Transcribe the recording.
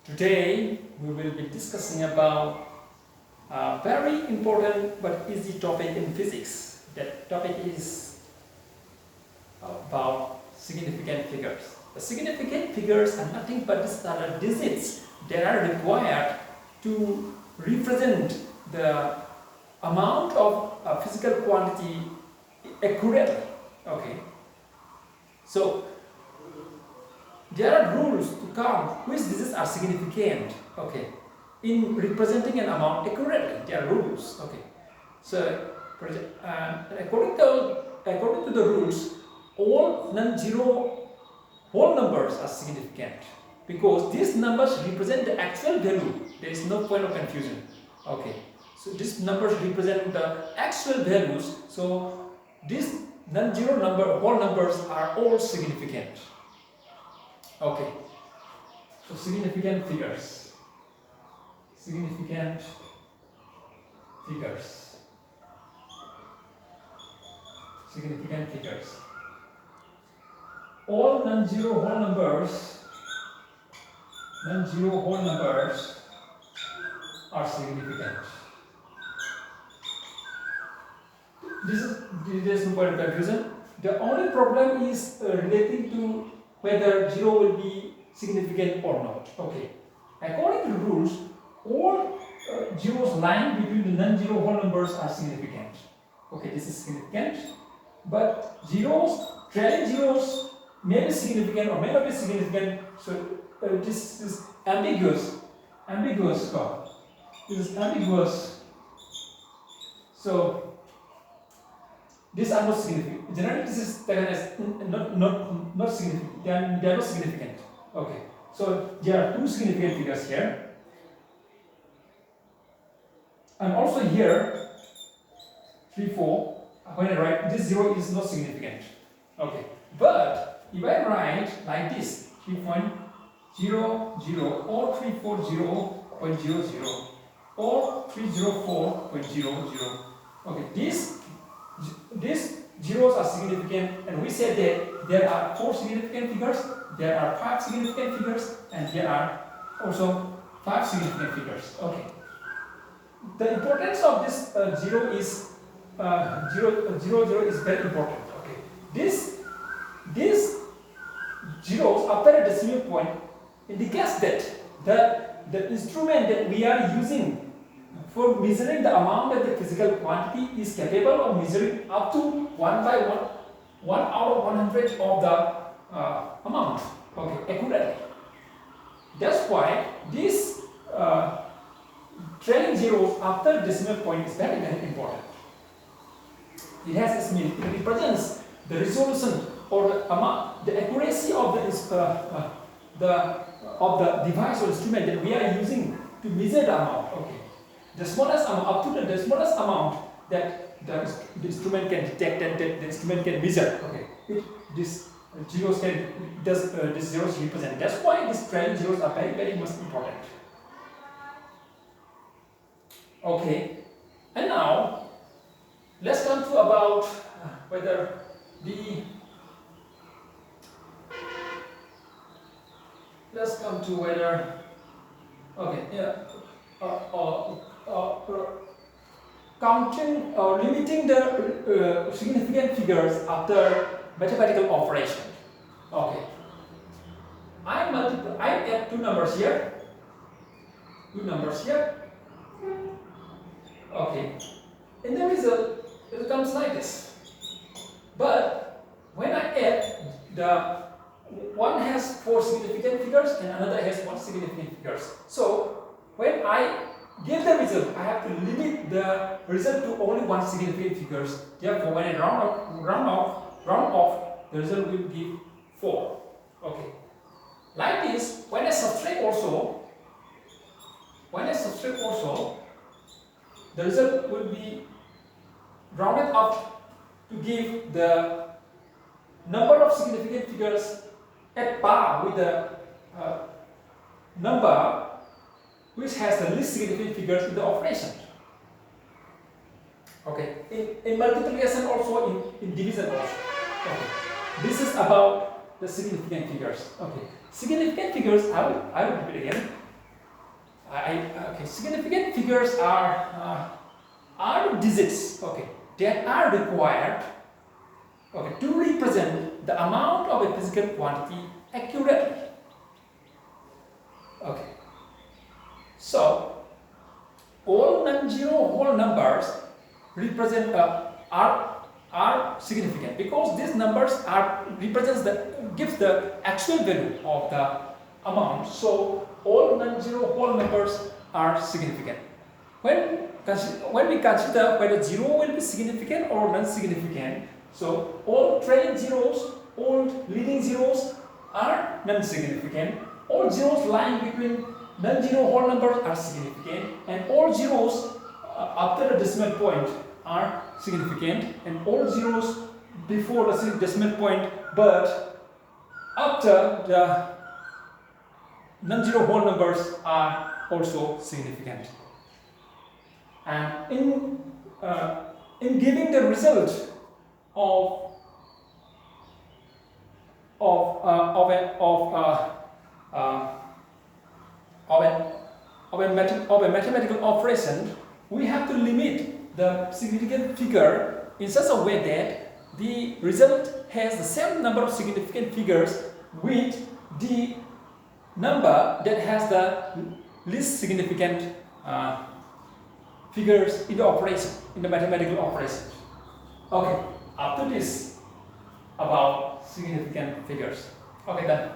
Today we will be discussing about a very important but easy topic in physics. That topic is about significant figures. The significant figures are nothing but the digits that are required to represent the amount of a physical quantity accurately. Okay. So there are rules to count which digits are significant. Okay. In representing an amount accurately, there are rules. Okay. So according to the rules, all non-zero whole numbers are significant because these numbers represent the actual value. There is no point of confusion. Okay. So these numbers represent the actual values. So these non-zero whole numbers are all significant. Okay. So significant figures. Significant figures. Significant figures. All non-zero whole numbers are significant. There is no point of confusion. The only problem is relating to whether 0 will be significant or not. Okay. According to the rules, all zeros lying between the non-zero whole numbers are significant. Okay, this is significant. But zeros, trailing zeros may be significant or may not be significant. So this is ambiguous. Ambiguous. This is ambiguous. So these are not significant. Generally, this is taken as not significant. They are not significant. Okay. So there are two significant figures here. And also here, 3, 4. When I write this 0 is not significant. Okay. But if I write like this, 3.00 or 340.00 or 304.00. Okay. These zeros are significant, and we said that there are 4 significant figures, there are 5 significant figures, and there are also 5 significant figures. Okay. The importance of this 0 is 0 is very important. Okay. These zeros after a decimal point indicates that the instrument that we are using for measuring the amount of the physical quantity is capable of measuring up to 1 out of 100 of the amount. Okay, accurately. That's why this trailing zeros after decimal point is very, very important. It has its meaning. It represents the resolution or the amount, the accuracy of the device or instrument that we are using to measure the amount. Okay. The smallest amount, up to the smallest amount that the instrument can detect and that the instrument can measure. Okay. These zeros represent. That's why these trailing zeros are very, very much important. Okay. And now let's come to about whether the counting or limiting the significant figures after mathematical operation. Okay. I add two numbers here. Okay. In the result, it comes like this. But when I add, one has 4 significant figures and another has 1 significant figures. So when I give the result, I have to limit the result to only 1 significant figures. Therefore, when I round off, the result will give 4. Okay. Like this, when I subtract also, the result will be rounded up to give the number of significant figures at par with the number which has the least significant figures in the operation. Okay. In multiplication also, in division also. Okay. This is about the significant figures. Okay. Significant figures, I will repeat again. Okay, significant figures are digits, okay, that are required, okay, to represent the amount of a physical quantity accurately. Okay, so all non-zero whole numbers represent are significant because these numbers gives the actual value of the amount. So all non-zero whole numbers are significant. When we consider whether zero will be significant or non-significant, so all trailing zeros, all leading zeros are non-significant. All zeros lying between non-zero whole numbers are significant, and all zeros after the decimal point are significant, and all zeros before the decimal point but after the non-zero whole numbers are also significant. And in giving the result of a mathematical operation, we have to limit the significant figure in such a way that the result has the same number of significant figures with the number that has the least significant figures in the operation, in the mathematical operation. Okay, after this, about significant figures. Okay, done.